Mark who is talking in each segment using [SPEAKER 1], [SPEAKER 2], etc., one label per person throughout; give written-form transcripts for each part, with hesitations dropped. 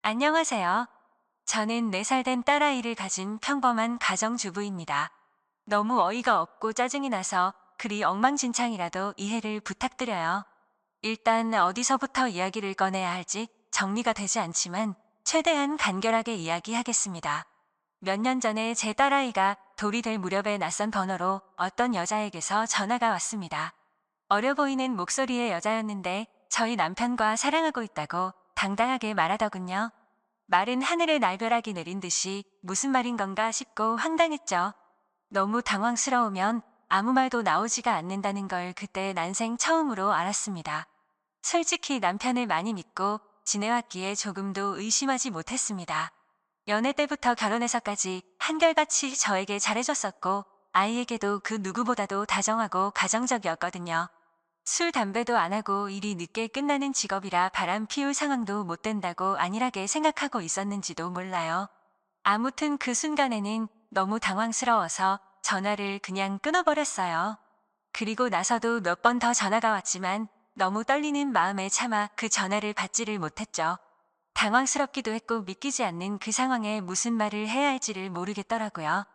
[SPEAKER 1] 안녕하세요. 저는 4살 된 딸아이를 가진 평범한 가정주부입니다. 너무 어이가 없고 짜증이 나서 글이 엉망진창이라도 이해를 부탁드려요. 일단 어디서부터 이야기를 꺼내야 할지 정리가 되지 않지만 최대한 간결하게 이야기하겠습니다. 몇 년 전에 제 딸아이가 돌이 될 무렵에 낯선 번호로 어떤 여자에게서 전화가 왔습니다. 어려 보이는 목소리의 여자였는데 저희 남편과 사랑하고 있다고 당당하게 말하더군요. 말은 하늘의 날벼락이 내린 듯이 무슨 말인 건가 싶고 황당했죠. 너무 당황스러우면 아무 말도 나오지가 않는다는 걸 그때 난생 처음으로 알았습니다. 솔직히 남편을 많이 믿고 지내왔기에 조금도 의심하지 못했습니다. 연애 때부터 결혼해서까지 한결같이 저에게 잘해줬었고 아이에게도 그 누구보다도 다정하고 가정적이었거든요. 술, 담배도 안 하고 일이 늦게 끝나는 직업이라 바람 피울 상황도 못 된다고 안일하게 생각하고 있었는지도 몰라요. 아무튼 그 순간에는 너무 당황스러워서 전화를 그냥 끊어버렸어요. 그리고 나서도 몇 번 더 전화가 왔지만 너무 떨리는 마음에 차마 그 전화를 받지를 못했죠. 당황스럽기도 했고 믿기지 않는 그 상황에 무슨 말을 해야 할지를 모르겠더라고요.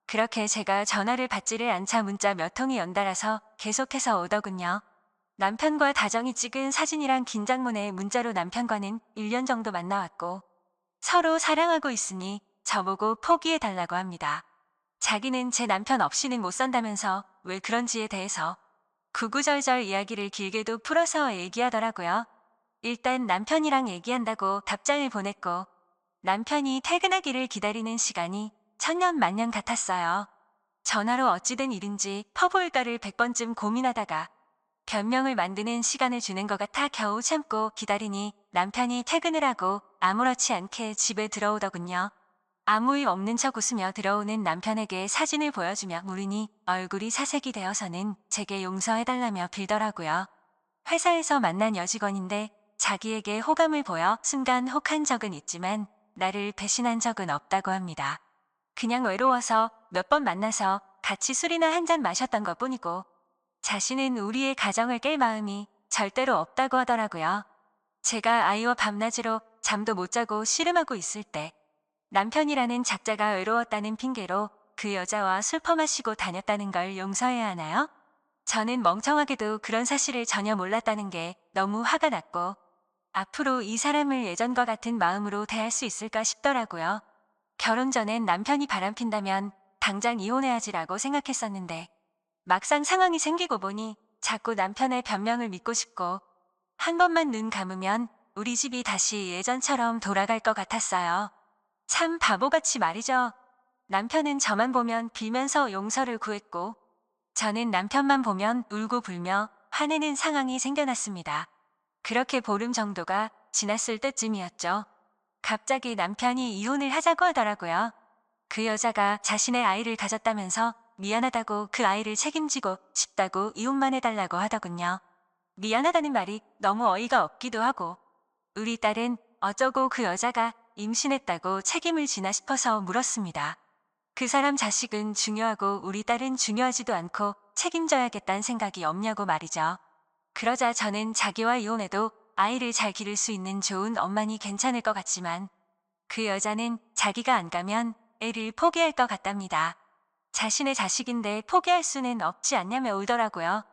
[SPEAKER 1] 그렇게 제가 전화를 받지를 않자 문자 몇 통이 연달아서 계속해서 오더군요. 남편과 다정히 찍은 사진이랑 긴 장문의 문자로 남편과는 1년 정도 만나왔고 서로 사랑하고 있으니 저보고 포기해달라고 합니다. 자기는 제 남편 없이는 못 산다면서 왜 그런지에 대해서 구구절절 이야기를 길게도 풀어서 얘기하더라고요. 일단 남편이랑 얘기한다고 답장을 보냈고 남편이 퇴근하기를 기다리는 시간이 천년만년 같았어요. 전화로 어찌된 일인지 퍼부을까를 100번쯤 고민하다가 변명을 만드는 시간을 주는 것 같아 겨우 참고 기다리니 남편이 퇴근을 하고 아무렇지 않게 집에 들어오더군요. 아무 일 없는 척 웃으며 들어오는 남편에게 사진을 보여주며 물으니 얼굴이 사색이 되어서는 제게 용서해달라며 빌더라고요. 회사에서 만난 여직원인데 자기에게 호감을 보여 순간 혹한 적은 있지만 나를 배신한 적은 없다고 합니다. 그냥 외로워서 몇 번 만나서 같이 술이나 한 잔 마셨던 것 뿐이고 자신은 우리의 가정을 깰 마음이 절대로 없다고 하더라고요. 제가 아이와 밤낮으로 잠도 못 자고 씨름하고 있을 때 남편이라는 작자가 외로웠다는 핑계로 그 여자와 술 퍼마시고 다녔다는 걸 용서해야 하나요? 저는 멍청하게도 그런 사실을 전혀 몰랐다는 게 너무 화가 났고 앞으로 이 사람을 예전과 같은 마음으로 대할 수 있을까 싶더라고요. 결혼 전엔 남편이 바람핀다면 당장 이혼해야지라고 생각했었는데 막상 상황이 생기고 보니 자꾸 남편의 변명을 믿고 싶고 한 번만 눈 감으면 우리 집이 다시 예전처럼 돌아갈 것 같았어요. 참 바보같이 말이죠. 남편은 저만 보면 빌면서 용서를 구했고 저는 남편만 보면 울고 불며 화내는 상황이 생겨났습니다. 그렇게 보름 정도가 지났을 때쯤이었죠. 갑자기 남편이 이혼을 하자고 하더라고요. 그 여자가 자신의 아이를 가졌다면서 미안하다고 그 아이를 책임지고 싶다고 이혼만 해달라고 하더군요. 미안하다는 말이 너무 어이가 없기도 하고 우리 딸은 어쩌고 그 여자가 임신했다고 책임을 지나 싶어서 물었습니다. 그 사람 자식은 중요하고 우리 딸은 중요하지도 않고 책임져야겠다는 생각이 없냐고 말이죠. 그러자 저는 자기와 이혼해도 아이를 잘 기를 수 있는 좋은 엄마니 괜찮을 것 같지만 그 여자는 자기가 안 가면 애를 포기할 것 같답니다. 자신의 자식인데 포기할 수는 없지 않냐며 울더라고요.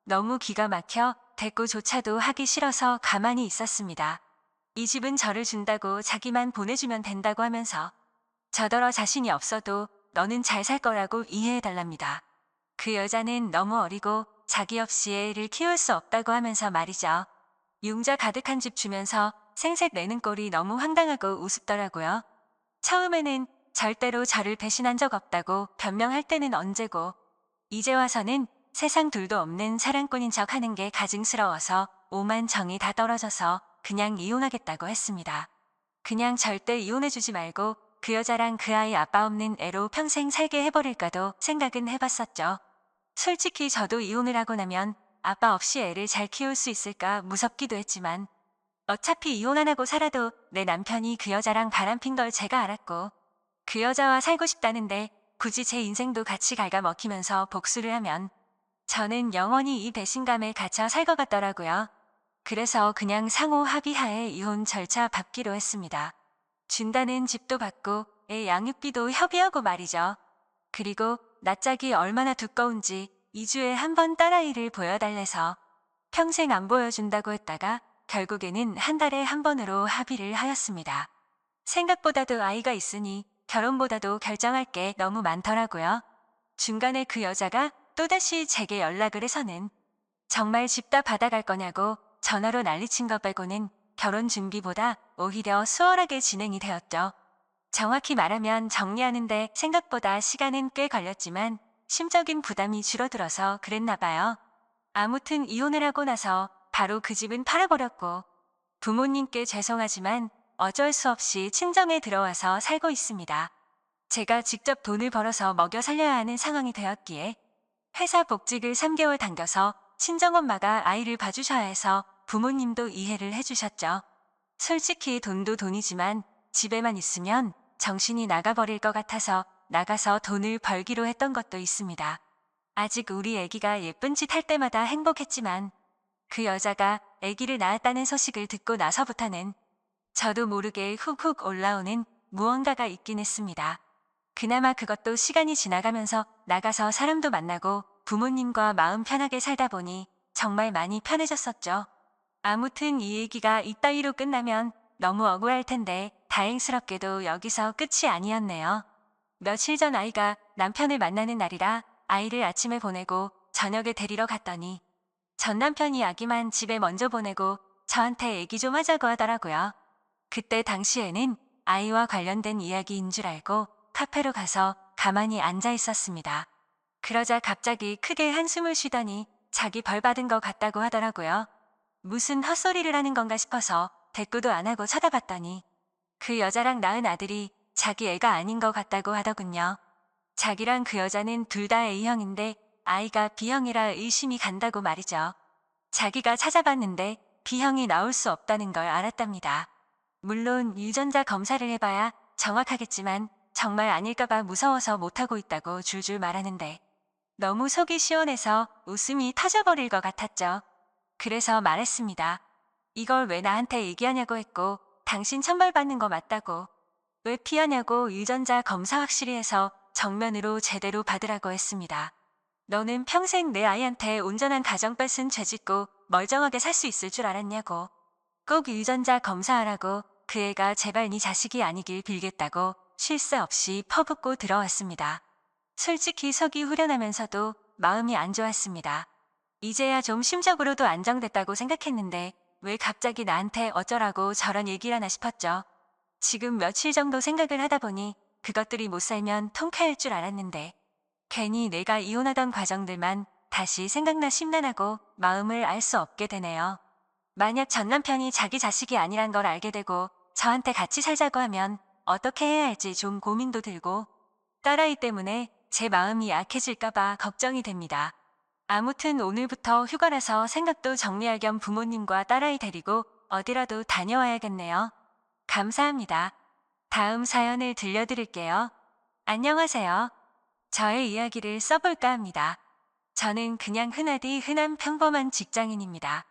[SPEAKER 1] 너무 기가 막혀 대꾸조차도 하기 싫어서 가만히 있었습니다. 이 집은 저를 준다고 자기만 보내주면 된다고 하면서 저더러 자신이 없어도 너는 잘 살 거라고 이해해달랍니다. 그 여자는 너무 어리고 자기 없이 애를 키울 수 없다고 하면서 말이죠. 융자 가득한 집 주면서 생색 내는 꼴이 너무 황당하고 우습더라고요. 처음에는 절대로 저를 배신한 적 없다고 변명할 때는 언제고 이제 와서는 세상 둘도 없는 사랑꾼인 척 하는 게 가증스러워서 오만 정이 다 떨어져서 그냥 이혼하겠다고 했습니다. 그냥 절대 이혼해주지 말고 그 여자랑 그 아이 아빠 없는 애로 평생 살게 해버릴까도 생각은 해봤었죠. 솔직히 저도 이혼을 하고 나면 아빠 없이 애를 잘 키울 수 있을까 무섭기도 했지만 어차피 이혼 안 하고 살아도 내 남편이 그 여자랑 바람핀 걸 제가 알았고 그 여자와 살고 싶다는데 굳이 제 인생도 같이 갉아먹히면서 복수를 하면 저는 영원히 이 배신감에 갇혀 살 것 같더라고요. 그래서 그냥 상호 합의하에 이혼 절차 밟기로 했습니다. 준다는 집도 받고 애 양육비도 협의하고 말이죠. 그리고 낯짝이 얼마나 두꺼운지 2주에 한 번 딸아이를 보여달래서 평생 안 보여준다고 했다가 결국에는 한 달에 한 번으로 합의를 하였습니다. 생각보다도 아이가 있으니 결혼보다도 결정할 게 너무 많더라고요. 중간에 그 여자가 또다시 제게 연락을 해서는 정말 집 다 받아갈 거냐고 전화로 난리친 것 빼고는 결혼 준비보다 오히려 수월하게 진행이 되었죠. 정확히 말하면 정리하는데 생각보다 시간은 꽤 걸렸지만 심적인 부담이 줄어들어서 그랬나 봐요. 아무튼 이혼을 하고 나서 바로 그 집은 팔아버렸고 부모님께 죄송하지만 어쩔 수 없이 친정에 들어와서 살고 있습니다. 제가 직접 돈을 벌어서 먹여 살려야 하는 상황이 되었기에 회사 복직을 3개월 당겨서 친정엄마가 아이를 봐주셔야 해서 부모님도 이해를 해주셨죠. 솔직히 돈도 돈이지만 집에만 있으면 정신이 나가버릴 것 같아서 나가서 돈을 벌기로 했던 것도 있습니다. 아직 우리 애기가 예쁜 짓 할 때마다 행복했지만 그 여자가 애기를 낳았다는 소식을 듣고 나서부터는 저도 모르게 훅훅 올라오는 무언가가 있긴 했습니다. 그나마 그것도 시간이 지나가면서 나가서 사람도 만나고 부모님과 마음 편하게 살다 보니 정말 많이 편해졌었죠. 아무튼 이 얘기가 이따위로 끝나면 너무 억울할 텐데 다행스럽게도 여기서 끝이 아니었네요. 며칠 전 아이가 남편을 만나는 날이라 아이를 아침에 보내고 저녁에 데리러 갔더니 전 남편이 아기만 집에 먼저 보내고 저한테 얘기 좀 하자고 하더라고요. 그때 당시에는 아이와 관련된 이야기인 줄 알고 카페로 가서 가만히 앉아 있었습니다. 그러자 갑자기 크게 한숨을 쉬더니 자기 벌 받은 것 같다고 하더라고요. 무슨 헛소리를 하는 건가 싶어서 대꾸도 안 하고 쳐다봤더니 그 여자랑 낳은 아들이 자기 애가 아닌 것 같다고 하더군요. 자기랑 그 여자는 둘 다 A형인데 아이가 B형이라 의심이 간다고 말이죠. 자기가 찾아봤는데 B형이 나올 수 없다는 걸 알았답니다. 물론 유전자 검사를 해봐야 정확하겠지만 정말 아닐까봐 무서워서 못하고 있다고 줄줄 말하는데 너무 속이 시원해서 웃음이 터져버릴 것 같았죠. 그래서 말했습니다. 이걸 왜 나한테 얘기하냐고 했고 당신 천벌받는 거 맞다고. 왜 피하냐고 유전자 검사 확실히 해서 정면으로 제대로 받으라고 했습니다. 너는 평생 내 아이한테 온전한 가정 뺏은 죄 짓고 멀쩡하게 살 수 있을 줄 알았냐고. 꼭 유전자 검사하라고 그 애가 제발 네 자식이 아니길 빌겠다고 쉴 새 없이 퍼붓고 들어왔습니다. 솔직히 속이 후련하면서도 마음이 안 좋았습니다. 이제야 좀 심적으로도 안정됐다고 생각했는데 왜 갑자기 나한테 어쩌라고 저런 얘기를 하나 싶었죠. 지금 며칠 정도 생각을 하다 보니 그것들이 못 살면 통쾌할 줄 알았는데 괜히 내가 이혼하던 과정들만 다시 생각나 심란하고 마음을 알 수 없게 되네요. 만약 전 남편이 자기 자식이 아니란 걸 알게 되고 저한테 같이 살자고 하면 어떻게 해야 할지 좀 고민도 들고 딸아이 때문에 제 마음이 약해질까봐 걱정이 됩니다. 아무튼 오늘부터 휴가라서 생각도 정리할 겸 부모님과 딸아이 데리고 어디라도 다녀와야겠네요. 감사합니다. 다음 사연을 들려드릴게요. 안녕하세요. 저의 이야기를 써볼까 합니다. 저는 그냥 흔하디 흔한 평범한 직장인입니다.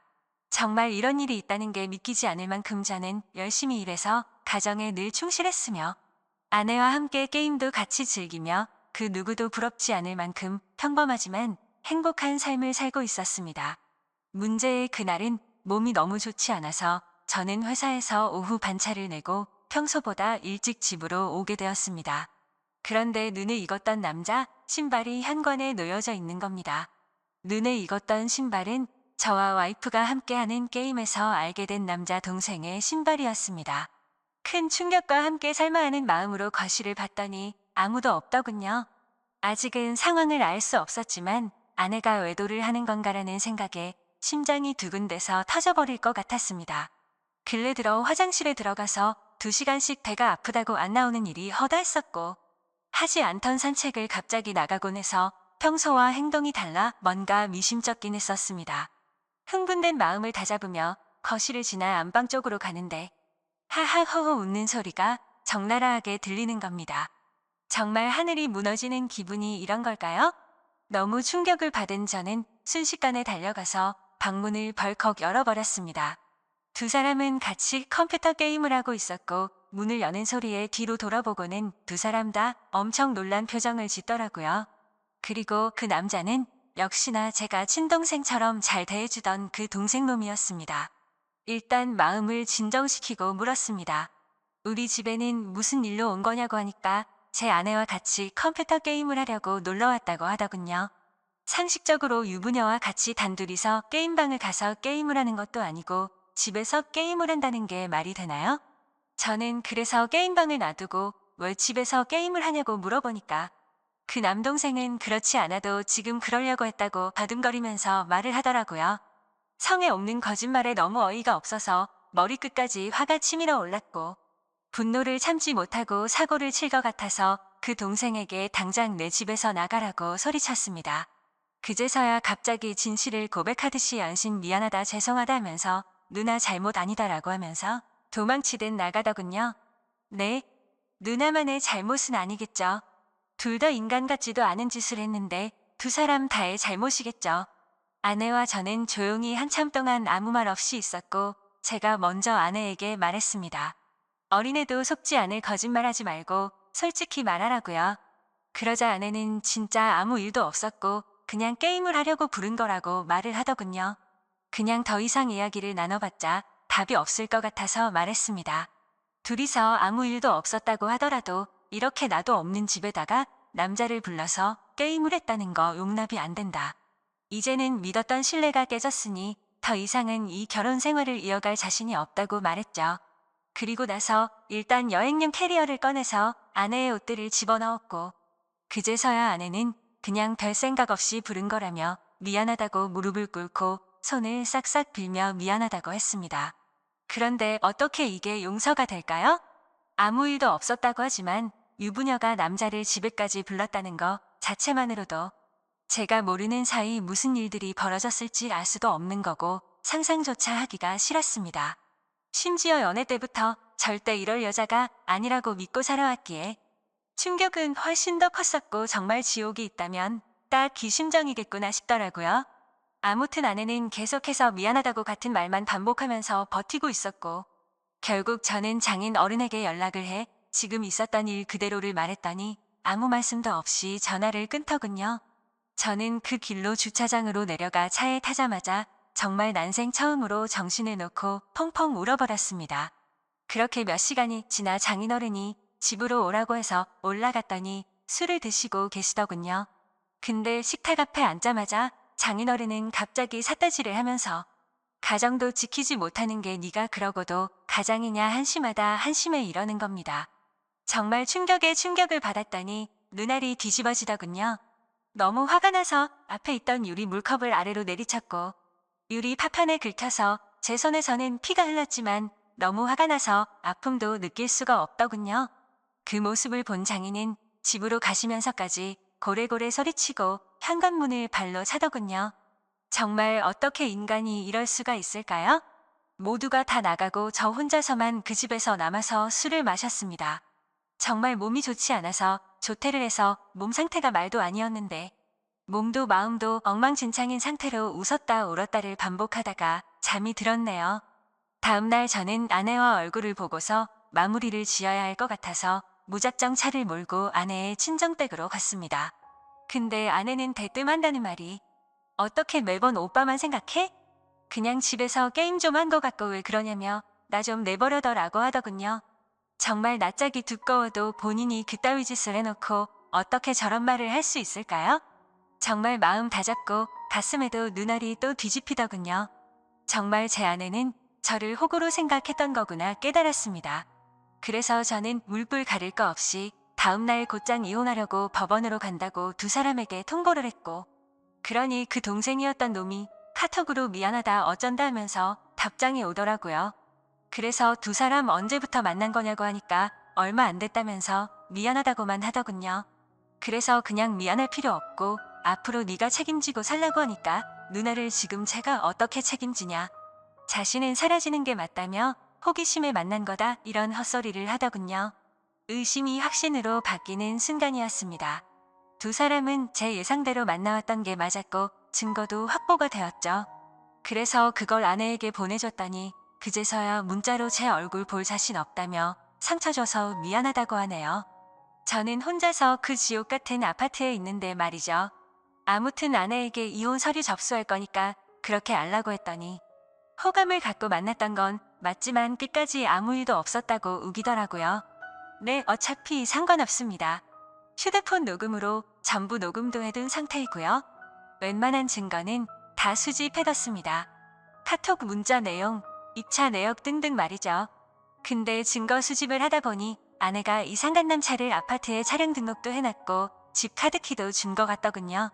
[SPEAKER 1] 정말 이런 일이 있다는 게 믿기지 않을 만큼 저는 열심히 일해서 가정에 늘 충실했으며 아내와 함께 게임도 같이 즐기며 그 누구도 부럽지 않을 만큼 평범하지만 행복한 삶을 살고 있었습니다. 문제의 그날은 몸이 너무 좋지 않아서 저는 회사에서 오후 반차를 내고 평소보다 일찍 집으로 오게 되었습니다. 그런데 눈에 익었던 남자 신발이 현관에 놓여져 있는 겁니다. 눈에 익었던 신발은 저와 와이프가 함께하는 게임에서 알게 된 남자 동생의 신발이었습니다. 큰 충격과 함께 살만하는 마음으로 거실을 봤더니 아무도 없더군요. 아직은 상황을 알 수 없었지만 아내가 외도를 하는 건가라는 생각에 심장이 두근대서 터져버릴 것 같았습니다. 근래 들어 화장실에 들어가서 2시간씩 배가 아프다고 안 나오는 일이 허다했었고 하지 않던 산책을 갑자기 나가곤 해서 평소와 행동이 달라 뭔가 미심쩍긴 했었습니다. 흥분된 마음을 다잡으며 거실을 지나 안방 쪽으로 가는데 하하허허 웃는 소리가 적나라하게 들리는 겁니다. 정말 하늘이 무너지는 기분이 이런 걸까요? 너무 충격을 받은 저는 순식간에 달려가서 방문을 벌컥 열어버렸습니다. 두 사람은 같이 컴퓨터 게임을 하고 있었고 문을 여는 소리에 뒤로 돌아보고는 두 사람 다 엄청 놀란 표정을 짓더라고요. 그리고 그 남자는 역시나 제가 친동생처럼 잘 대해주던 그 동생놈이었습니다. 일단 마음을 진정시키고 물었습니다. 우리 집에는 무슨 일로 온 거냐고 하니까 제 아내와 같이 컴퓨터 게임을 하려고 놀러 왔다고 하더군요. 상식적으로 유부녀와 같이 단둘이서 게임방을 가서 게임을 하는 것도 아니고 집에서 게임을 한다는 게 말이 되나요? 저는 그래서 게임방을 놔두고 왜 집에서 게임을 하냐고 물어보니까 그 남동생은 그렇지 않아도 지금 그러려고 했다고 바둥거리면서 말을 하더라고요. 성에 없는 거짓말에 너무 어이가 없어서 머리끝까지 화가 치밀어 올랐고 분노를 참지 못하고 사고를 칠 것 같아서 그 동생에게 당장 내 집에서 나가라고 소리쳤습니다. 그제서야 갑자기 진실을 고백하듯이 연신 미안하다 죄송하다 하면서 누나 잘못 아니다라고 하면서 도망치듯 나가더군요. 네, 누나만의 잘못은 아니겠죠. 둘 다 인간 같지도 않은 짓을 했는데 두 사람 다의 잘못이겠죠. 아내와 저는 조용히 한참 동안 아무 말 없이 있었고 제가 먼저 아내에게 말했습니다. 어린애도 속지 않을 거짓말하지 말고 솔직히 말하라고요. 그러자 아내는 진짜 아무 일도 없었고 그냥 게임을 하려고 부른 거라고 말을 하더군요. 그냥 더 이상 이야기를 나눠봤자 답이 없을 것 같아서 말했습니다. 둘이서 아무 일도 없었다고 하더라도 이렇게 나도 없는 집에다가 남자를 불러서 게임을 했다는 거 용납이 안 된다. 이제는 믿었던 신뢰가 깨졌으니 더 이상은 이 결혼 생활을 이어갈 자신이 없다고 말했죠. 그리고 나서 일단 여행용 캐리어를 꺼내서 아내의 옷들을 집어넣었고 그제서야 아내는 그냥 별 생각 없이 부른 거라며 미안하다고 무릎을 꿇고 손을 싹싹 빌며 미안하다고 했습니다. 그런데 어떻게 이게 용서가 될까요? 아무 일도 없었다고 하지만 유부녀가 남자를 집에까지 불렀다는 거 자체만으로도 제가 모르는 사이 무슨 일들이 벌어졌을지 알 수도 없는 거고 상상조차 하기가 싫었습니다. 심지어 연애 때부터 절대 이럴 여자가 아니라고 믿고 살아왔기에 충격은 훨씬 더 컸었고 정말 지옥이 있다면 딱 이 심정이겠구나 싶더라고요. 아무튼 아내는 계속해서 미안하다고 같은 말만 반복하면서 버티고 있었고 결국 저는 장인 어른에게 연락을 해 지금 있었던 일 그대로를 말했더니 아무 말씀도 없이 전화를 끊더군요. 저는 그 길로 주차장으로 내려가 차에 타자마자 정말 난생 처음으로 정신을 놓고 펑펑 울어버렸습니다. 그렇게 몇 시간이 지나 장인어른이 집으로 오라고 해서 올라갔더니 술을 드시고 계시더군요. 근데 식탁 앞에 앉자마자 장인어른은 갑자기 삿대질을 하면서 가정도 지키지 못하는 게 네가 그러고도 가장이냐 한심하다 한심해 이러는 겁니다. 정말 충격에 충격을 받았더니 눈알이 뒤집어지더군요. 너무 화가 나서 앞에 있던 유리 물컵을 아래로 내리쳤고 유리 파판에 긁혀서 제 손에서는 피가 흘렀지만 너무 화가 나서 아픔도 느낄 수가 없더군요. 그 모습을 본 장인은 집으로 가시면서까지 고래고래 소리치고 현관문을 발로 차더군요. 정말 어떻게 인간이 이럴 수가 있을까요? 모두가 다 나가고 저 혼자서만 그 집에서 남아서 술을 마셨습니다. 정말 몸이 좋지 않아서 조퇴를 해서 몸 상태가 말도 아니었는데 몸도 마음도 엉망진창인 상태로 웃었다 울었다를 반복하다가 잠이 들었네요. 다음날 저는 아내와 얼굴을 보고서 마무리를 지어야 할 것 같아서 무작정 차를 몰고 아내의 친정댁으로 갔습니다. 근데 아내는 대뜸한다는 말이 어떻게 매번 오빠만 생각해? 그냥 집에서 게임 좀 한 거 같고 왜 그러냐며 나 좀 내버려둬라고 하더군요. 정말 낯짝이 두꺼워도 본인이 그따위 짓을 해놓고 어떻게 저런 말을 할 수 있을까요? 정말 마음 다잡고 가슴에도 눈알이 또 뒤집히더군요. 정말 제 아내는 저를 호구로 생각했던 거구나 깨달았습니다. 그래서 저는 물불 가릴 거 없이 다음날 곧장 이혼하려고 법원으로 간다고 두 사람에게 통보를 했고 그러니 그 동생이었던 놈이 카톡으로 미안하다 어쩐다 하면서 답장이 오더라고요. 그래서 두 사람 언제부터 만난 거냐고 하니까 얼마 안 됐다면서 미안하다고만 하더군요. 그래서 그냥 미안할 필요 없고 앞으로 네가 책임지고 살라고 하니까 누나를 지금 제가 어떻게 책임지냐. 자신은 사라지는 게 맞다며 호기심에 만난 거다 이런 헛소리를 하더군요. 의심이 확신으로 바뀌는 순간이었습니다. 두 사람은 제 예상대로 만나왔던 게 맞았고 증거도 확보가 되었죠. 그래서 그걸 아내에게 보내줬더니 그제서야 문자로 제 얼굴 볼 자신 없다며 상처 줘서 미안하다고 하네요. 저는 혼자서 그 지옥 같은 아파트에 있는데 말이죠. 아무튼 아내에게 이혼 서류 접수할 거니까 그렇게 알라고 했더니 호감을 갖고 만났던 건 맞지만 끝까지 아무 일도 없었다고 우기더라고요. 네, 어차피 상관없습니다. 휴대폰 녹음으로 전부 녹음도 해둔 상태이고요. 웬만한 증거는 다 수집해뒀습니다. 카톡 문자 내용, 입차 내역 등등 말이죠. 근데 증거 수집을 하다 보니 아내가 이상간남 차를 아파트에 차량 등록도 해놨고 집 카드키도 준 것 같더군요.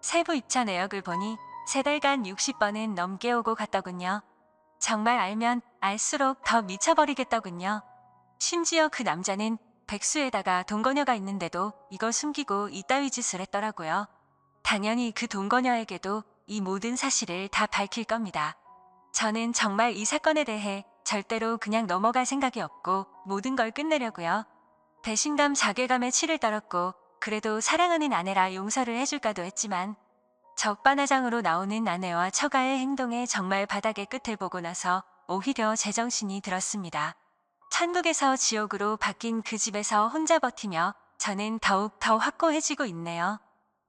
[SPEAKER 1] 세부 입차 내역을 보니 3달간 60번은 넘게 오고 갔더군요. 정말 알면 알수록 더 미쳐버리겠더군요. 심지어 그 남자는 백수에다가 동거녀가 있는데도 이걸 숨기고 이따위 짓을 했더라고요. 당연히 그 동거녀에게도 이 모든 사실을 다 밝힐 겁니다. 저는 정말 이 사건에 대해 절대로 그냥 넘어갈 생각이 없고 모든 걸 끝내려고요. 배신감, 자괴감에 치를 떨었고 그래도 사랑하는 아내라 용서를 해줄까도 했지만 적반하장으로 나오는 아내와 처가의 행동에 정말 바닥의 끝을 보고 나서 오히려 제정신이 들었습니다. 천국에서 지옥으로 바뀐 그 집에서 혼자 버티며 저는 더욱 더 확고해지고 있네요.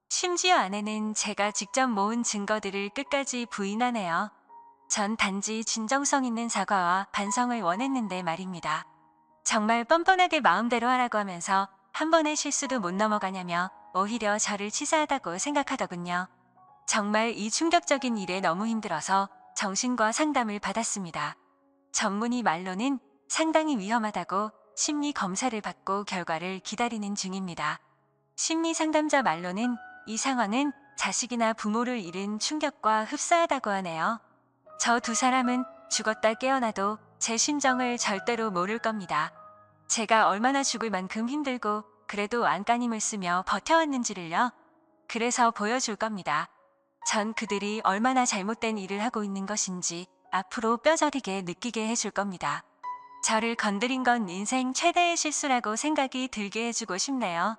[SPEAKER 1] 심지어 아내는 제가 직접 모은 증거들을 끝까지 부인하네요. 전 단지 진정성 있는 사과와 반성을 원했는데 말입니다. 정말 뻔뻔하게 마음대로 하라고 하면서 한 번의 실수도 못 넘어가냐며 오히려 저를 치사하다고 생각하더군요. 정말 이 충격적인 일에 너무 힘들어서 정신과 상담을 받았습니다. 전문의 말로는 상당히 위험하다고 심리 검사를 받고 결과를 기다리는 중입니다. 심리 상담자 말로는 이 상황은 자식이나 부모를 잃은 충격과 흡사하다고 하네요. 저 두 사람은 죽었다 깨어나도 제 심정을 절대로 모를 겁니다. 제가 얼마나 죽을 만큼 힘들고 그래도 안간힘을 쓰며 버텨왔는지를요. 그래서 보여줄 겁니다. 전 그들이 얼마나 잘못된 일을 하고 있는 것인지 앞으로 뼈저리게 느끼게 해줄 겁니다. 저를 건드린 건 인생 최대의 실수라고 생각이 들게 해주고 싶네요.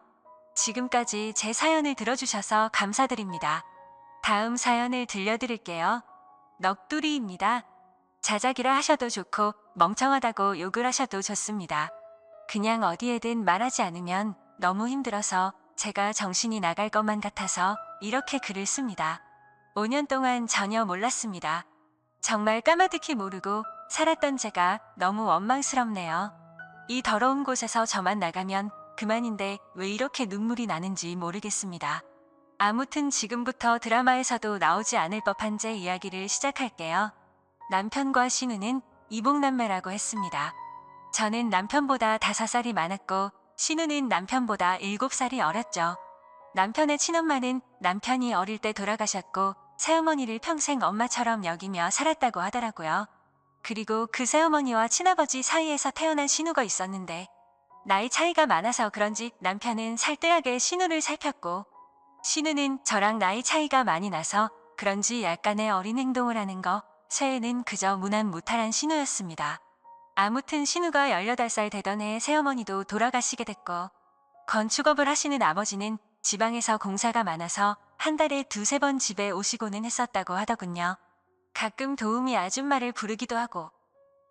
[SPEAKER 1] 지금까지 제 사연을 들어주셔서 감사드립니다. 다음 사연을 들려드릴게요. 넋두리입니다. 자작이라 하셔도 좋고 멍청하다고 욕을 하셔도 좋습니다. 그냥 어디에든 말하지 않으면 너무 힘들어서 제가 정신이 나갈 것만 같아서 이렇게 글을 씁니다. 5년 동안 전혀 몰랐습니다. 정말 까마득히 모르고 살았던 제가 너무 원망스럽네요. 이 더러운 곳에서 저만 나가면 그만인데 왜 이렇게 눈물이 나는지 모르겠습니다. 아무튼 지금부터 드라마에서도 나오지 않을 법한 제 이야기를 시작할게요. 남편과 신우는 이복남매라고 했습니다. 저는 남편보다 5살이 많았고 신우는 남편보다 7살이 어렸죠. 남편의 친엄마는 남편이 어릴 때 돌아가셨고 새어머니를 평생 엄마처럼 여기며 살았다고 하더라고요. 그리고 그 새어머니와 친아버지 사이에서 태어난 신우가 있었는데 나이 차이가 많아서 그런지 남편은 살뜰하게 신우를 살폈고 신우는 저랑 나이 차이가 많이 나서 그런지 약간의 어린 행동을 하는 거 쇠에는 그저 무난무탈한 신우였습니다. 아무튼 신우가 18살 되던 해에 새어머니도 돌아가시게 됐고 건축업을 하시는 아버지는 지방에서 공사가 많아서 한 달에 2~3번 집에 오시고는 했었다고 하더군요. 가끔 도우미 아줌마를 부르기도 하고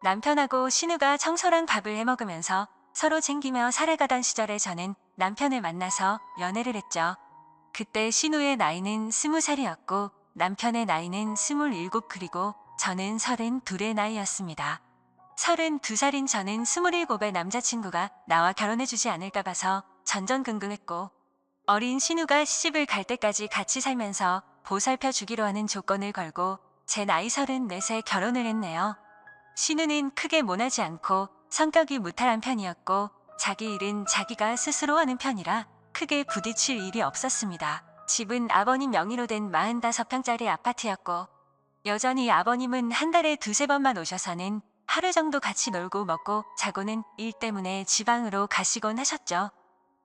[SPEAKER 1] 남편하고 신우가 청소랑 밥을 해먹으면서 서로 챙기며 살아가던 시절에 저는 남편을 만나서 연애를 했죠. 그때 신우의 나이는 20살이었고 남편의 나이는 27 그리고 저는 32의 나이였습니다. 32살인 저는 27의 남자친구가 나와 결혼해주지 않을까 봐서 전전긍긍했고 어린 신우가 시집을 갈 때까지 같이 살면서 보살펴 주기로 하는 조건을 걸고 제 나이 34세 결혼을 했네요. 신우는 크게 모나지 않고 성격이 무탈한 편이었고 자기 일은 자기가 스스로 하는 편이라 크게 부딪힐 일이 없었습니다. 집은 아버님 명의로 된 45평짜리 아파트였고 여전히 아버님은 한 달에 2~3번만 오셔서는 하루 정도 같이 놀고 먹고 자고는 일 때문에 지방으로 가시곤 하셨죠.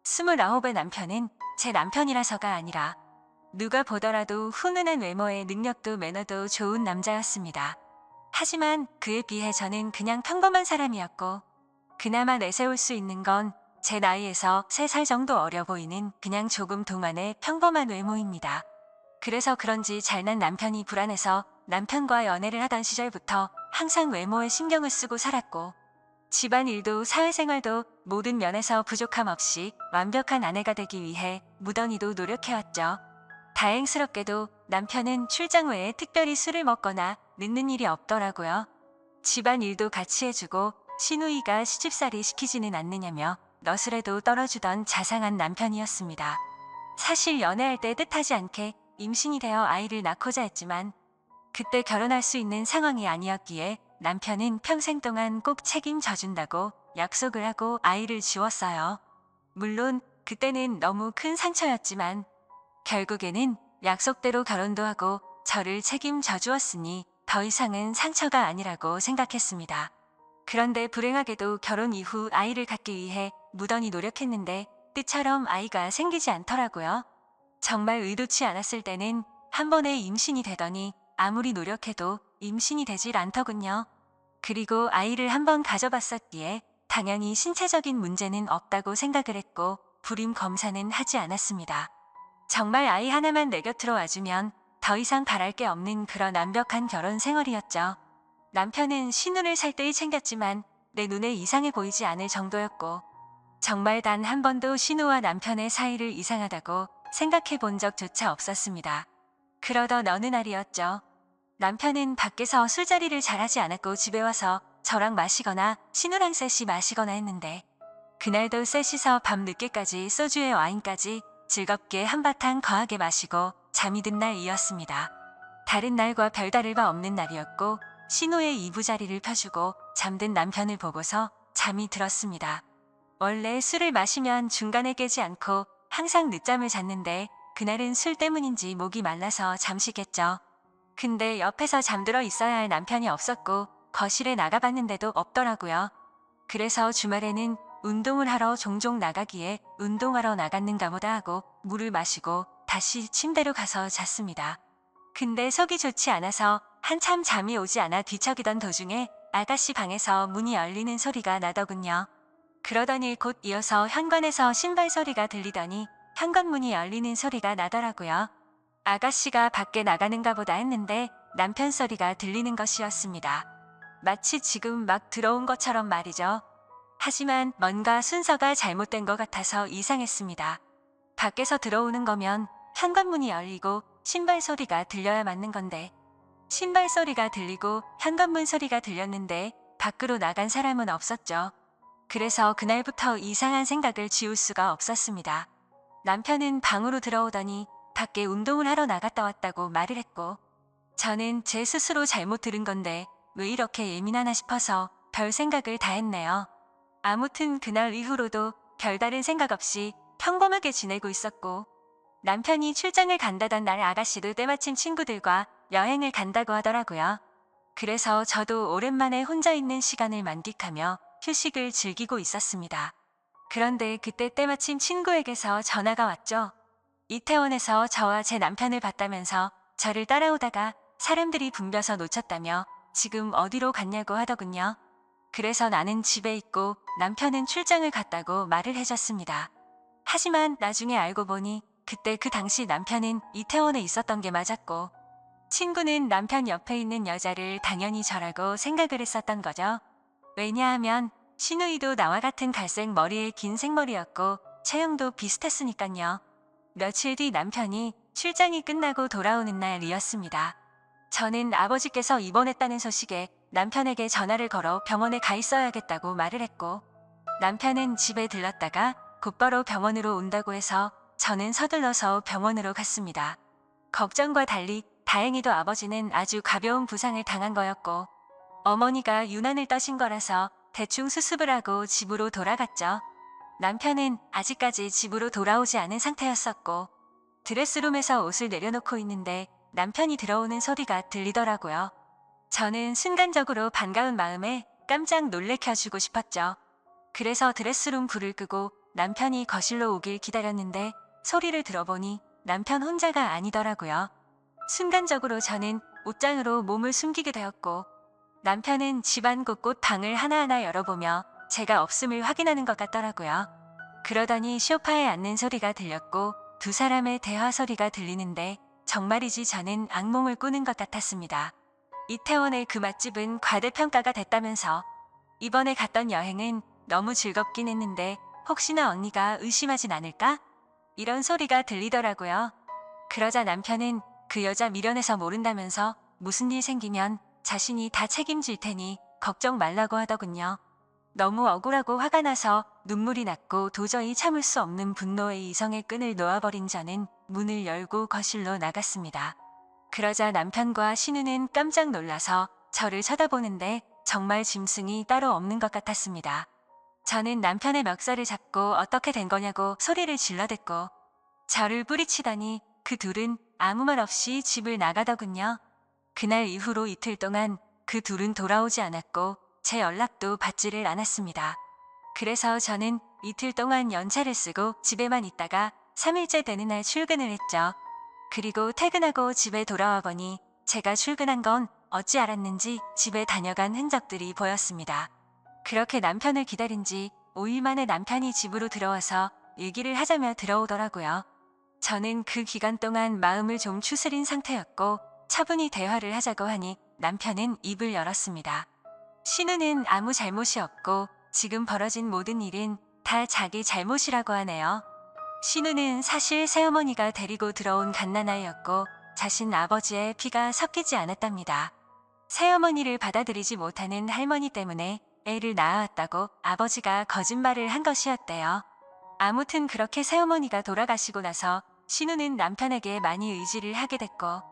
[SPEAKER 1] 29의 남편은 제 남편이라서가 아니라 누가 보더라도 훈훈한 외모에 능력도 매너도 좋은 남자였습니다. 하지만 그에 비해 저는 그냥 평범한 사람이었고 그나마 내세울 수 있는 건 제 나이에서 3살 정도 어려 보이는 그냥 조금 동안의 평범한 외모입니다. 그래서 그런지 잘난 남편이 불안해서 남편과 연애를 하던 시절부터 항상 외모에 신경을 쓰고 살았고 집안일도 사회생활도 모든 면에서 부족함 없이 완벽한 아내가 되기 위해 무던히도 노력해왔죠. 다행스럽게도 남편은 출장 외에 특별히 술을 먹거나 늦는 일이 없더라고요. 집안일도 같이 해주고 시누이가 시집살이 시키지는 않느냐며 너스레도 떨어주던 자상한 남편이었습니다. 사실 연애할 때 뜻하지 않게 임신이 되어 아이를 낳고자 했지만 그때 결혼할 수 있는 상황이 아니었기에 남편은 평생 동안 꼭 책임져 준다고 약속을 하고 아이를 지웠어요. 물론 그때는 너무 큰 상처였지만 결국에는 약속대로 결혼도 하고 저를 책임져 주었으니 더 이상은 상처가 아니라고 생각했습니다. 그런데 불행하게도 결혼 이후 아이를 갖기 위해 무던히 노력했는데 뜻처럼 아이가 생기지 않더라고요. 정말 의도치 않았을 때는 한 번에 임신이 되더니 아무리 노력해도 임신이 되질 않더군요. 그리고 아이를 한 번 가져봤었기에 당연히 신체적인 문제는 없다고 생각을 했고 불임 검사는 하지 않았습니다. 정말 아이 하나만 내 곁으로 와주면 더 이상 바랄 게 없는 그런 완벽한 결혼 생활이었죠. 남편은 신우를 살뜰히 챙겼지만 내 눈에 이상해 보이지 않을 정도였고 정말 단 한 번도 신우와 남편의 사이를 이상하다고 생각해 본 적조차 없었습니다. 그러던 어느 날이었죠. 남편은 밖에서 술자리를 잘하지 않았고 집에 와서 저랑 마시거나 신우랑 셋이 마시거나 했는데 그날도 셋이서 밤 늦게까지 소주에 와인까지 즐겁게 한바탕 거하게 마시고 잠이 든 날이었습니다. 다른 날과 별다를 바 없는 날이었고 신우의 이부자리를 펴주고 잠든 남편을 보고서 잠이 들었습니다. 원래 술을 마시면 중간에 깨지 않고 항상 늦잠을 잤는데 그날은 술 때문인지 목이 말라서 잠시 깼죠. 근데 옆에서 잠들어 있어야 할 남편이 없었고 거실에 나가봤는데도 없더라고요. 그래서 주말에는 운동을 하러 종종 나가기에 운동하러 나갔는가 보다 하고 물을 마시고 다시 침대로 가서 잤습니다. 근데 속이 좋지 않아서 한참 잠이 오지 않아 뒤척이던 도중에 아가씨 방에서 문이 열리는 소리가 나더군요. 그러더니 곧 이어서 현관에서 신발 소리가 들리더니 현관문이 열리는 소리가 나더라고요. 아가씨가 밖에 나가는가 보다 했는데 남편 소리가 들리는 것이었습니다. 마치 지금 막 들어온 것처럼 말이죠. 하지만 뭔가 순서가 잘못된 것 같아서 이상했습니다. 밖에서 들어오는 거면 현관문이 열리고 신발 소리가 들려야 맞는 건데 신발 소리가 들리고 현관문 소리가 들렸는데 밖으로 나간 사람은 없었죠. 그래서 그날부터 이상한 생각을 지울 수가 없었습니다. 남편은 방으로 들어오더니 밖에 운동을 하러 나갔다 왔다고 말을 했고 저는 제 스스로 잘못 들은 건데 왜 이렇게 예민하나 싶어서 별 생각을 다 했네요. 아무튼 그날 이후로도 별다른 생각 없이 평범하게 지내고 있었고 남편이 출장을 간다던 날 아가씨도 때마침 친구들과 여행을 간다고 하더라고요. 그래서 저도 오랜만에 혼자 있는 시간을 만끽하며 휴식을 즐기고 있었습니다. 그런데 그때 때마침 친구에게서 전화가 왔죠. 이태원에서 저와 제 남편을 봤다면서 저를 따라오다가 사람들이 붐벼서 놓쳤다며 지금 어디로 갔냐고 하더군요. 그래서 나는 집에 있고 남편은 출장을 갔다고 말을 해줬습니다. 하지만 나중에 알고 보니 그때 그 당시 남편은 이태원에 있었던 게 맞았고 친구는 남편 옆에 있는 여자를 당연히 저라고 생각을 했었던 거죠. 왜냐하면 신우이도 나와 같은 갈색 머리에 긴 생머리였고 체형도 비슷했으니깐요. 며칠 뒤 남편이 출장이 끝나고 돌아오는 날이었습니다. 저는 아버지께서 입원했다는 소식에 남편에게 전화를 걸어 병원에 가 있어야겠다고 말을 했고 남편은 집에 들렀다가 곧바로 병원으로 온다고 해서 저는 서둘러서 병원으로 갔습니다. 걱정과 달리 다행히도 아버지는 아주 가벼운 부상을 당한 거였고 어머니가 유난을 떠신 거라서 대충 수습을 하고 집으로 돌아갔죠. 남편은 아직까지 집으로 돌아오지 않은 상태였었고 드레스룸에서 옷을 내려놓고 있는데 남편이 들어오는 소리가 들리더라고요. 저는 순간적으로 반가운 마음에 깜짝 놀래켜주고 싶었죠. 그래서 드레스룸 불을 끄고 남편이 거실로 오길 기다렸는데 소리를 들어보니 남편 혼자가 아니더라고요. 순간적으로 저는 옷장으로 몸을 숨기게 되었고 남편은 집안 곳곳 방을 하나하나 열어보며 제가 없음을 확인하는 것 같더라고요. 그러더니 소파에 앉는 소리가 들렸고 두 사람의 대화 소리가 들리는데 정말이지 저는 악몽을 꾸는 것 같았습니다. 이태원의 그 맛집은 과대평가가 됐다면서 이번에 갔던 여행은 너무 즐겁긴 했는데 혹시나 언니가 의심하진 않을까? 이런 소리가 들리더라고요. 그러자 남편은 그 여자 미련해서 모른다면서 무슨 일 생기면 자신이 다 책임질 테니 걱정 말라고 하더군요. 너무 억울하고 화가 나서 눈물이 났고 도저히 참을 수 없는 분노의 이성의 끈을 놓아버린 저는 문을 열고 거실로 나갔습니다. 그러자 남편과 신우는 깜짝 놀라서 저를 쳐다보는데 정말 짐승이 따로 없는 것 같았습니다. 저는 남편의 멱살을 잡고 어떻게 된 거냐고 소리를 질러댔고 저를 뿌리치더니 그 둘은 아무 말 없이 집을 나가더군요. 그날 이후로 이틀 동안 그 둘은 돌아오지 않았고 제 연락도 받지를 않았습니다. 그래서 저는 이틀 동안 연차를 쓰고 집에만 있다가 3일째 되는 날 출근을 했죠. 그리고 퇴근하고 집에 돌아와 보니 제가 출근한 건 어찌 알았는지 집에 다녀간 흔적들이 보였습니다. 그렇게 남편을 기다린 지 5일 만에 남편이 집으로 들어와서 얘기를 하자며 들어오더라고요. 저는 그 기간 동안 마음을 좀 추스린 상태였고 차분히 대화를 하자고 하니 남편은 입을 열었습니다. 신우는 아무 잘못이 없고 지금 벌어진 모든 일은 다 자기 잘못이라고 하네요. 신우는 사실 새어머니가 데리고 들어온 갓난아이였고 자신 아버지의 피가 섞이지 않았답니다. 새어머니를 받아들이지 못하는 할머니 때문에 애를 낳아왔다고 아버지가 거짓말을 한 것이었대요. 아무튼 그렇게 새어머니가 돌아가시고 나서 신우는 남편에게 많이 의지를 하게 됐고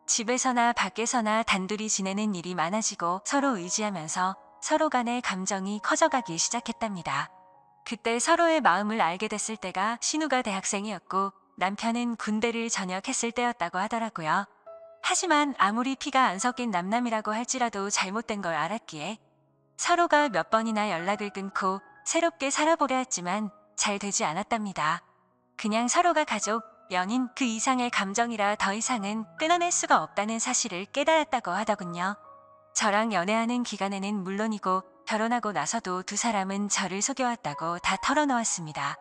[SPEAKER 1] 집에서나 밖에서나 단둘이 지내는 일이 많아지고 서로 의지하면서 서로 간의 감정이 커져가기 시작했답니다. 그때 서로의 마음을 알게 됐을 때가 신우가 대학생이었고 남편은 군대를 전역했을 때였다고 하더라고요. 하지만 아무리 피가 안 섞인 남남이라고 할지라도 잘못된 걸 알았기에 서로가 몇 번이나 연락을 끊고 새롭게 살아보려 했지만 잘 되지 않았답니다. 그냥 서로가 가족, 연인 그 이상의 감정이라 더 이상은 끊어낼 수가 없다는 사실을 깨달았다고 하더군요. 저랑 연애하는 기간에는 물론이고 결혼하고 나서도 두 사람은 저를 속여왔다고 다 털어놓았습니다.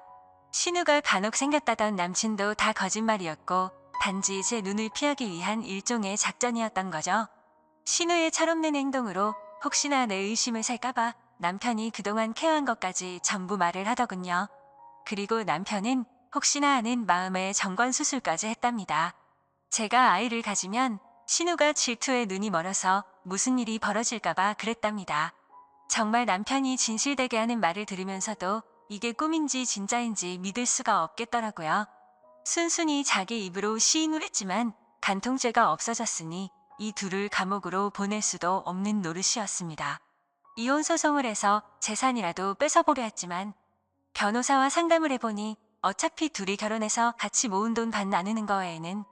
[SPEAKER 1] 신우가 간혹 생겼다던 남친도 다 거짓말이었고 단지 제 눈을 피하기 위한 일종의 작전이었던 거죠. 신우의 철없는 행동으로 혹시나 내 의심을 살까봐 남편이 그동안 케어한 것까지 전부 말을 하더군요. 그리고 남편은 혹시나 하는 마음의 정관 수술까지 했답니다. 제가 아이를 가지면 신우가 질투에 눈이 멀어서 무슨 일이 벌어질까봐 그랬답니다. 정말 남편이 진실되게 하는 말을 들으면서도 이게 꿈인지 진짜인지 믿을 수가 없겠더라고요. 순순히 자기 입으로 시인을 했지만 간통죄가 없어졌으니 이 둘을 감옥으로 보낼 수도 없는 노릇이었습니다. 이혼 소송을 해서 재산이라도 뺏어보려 했지만 변호사와 상담을 해보니 어차피 둘이 결혼해서 같이 모은 돈 반 나누는 거 외에는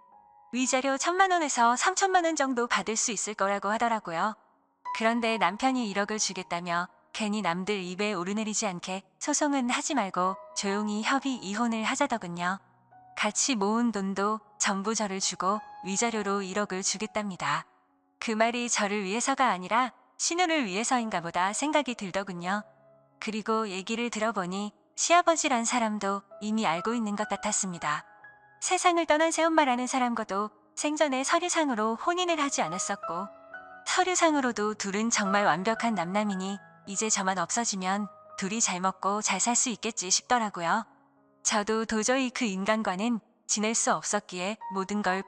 [SPEAKER 1] 위자료 1,000만 원에서 3,000만 원 정도 받을 수 있을 거라고 하더라고요. 그런데 남편이 1억을 주겠다며 괜히 남들 입에 오르내리지 않게 소송은 하지 말고 조용히 협의 이혼을 하자더군요. 같이 모은 돈도 전부 저를 주고 위자료로 1억을 주겠답니다. 그 말이 저를 위해서가 아니라 신우를 위해서인가 보다 생각이 들더군요. 그리고 얘기를 들어보니 시아버지란 사람도 이미 알고 있는 것 같았습니다. 세상을 떠난 새엄마라는 사람과도 생전에 서류상으로 혼인을 하지 않았었고 서류상으로도 둘은 정말 완벽한 남남이니 이제 저만 없어지면 둘이 잘 먹고 잘 살 수 있겠지 싶더라고요. 저도 도저히 그 인간과는 지낼 수 없었기에 모든 걸